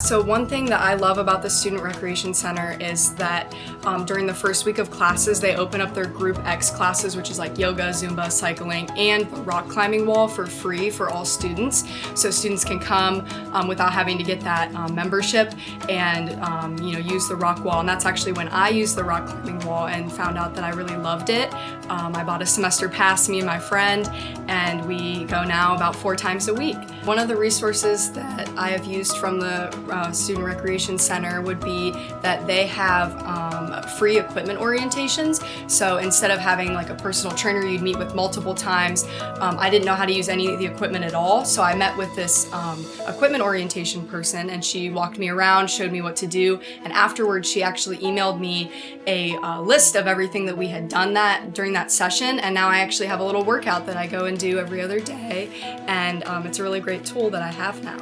So one thing that I love about the Student Recreation Center is that during the first week of classes, they open up their Group X classes, which is like yoga, Zumba, cycling, and the rock climbing wall for free for all students. So students can come without having to get that membership and use the rock wall. And that's actually when I used the rock climbing wall and found out that I really loved it. I bought a semester pass, me and my friend, and we go now about 4 times a week. One of the resources that I have used from the Student Recreation Center would be that they have free equipment orientations. So instead of having like a personal trainer you'd meet with multiple times, I didn't know how to use any of the equipment at all. So I met with this equipment orientation person, and she walked me around, showed me what to do, and afterwards she actually emailed me a list of everything that we had done during that session, and now I actually have a little workout that I go and do every other day, and it's a really great tool that I have now.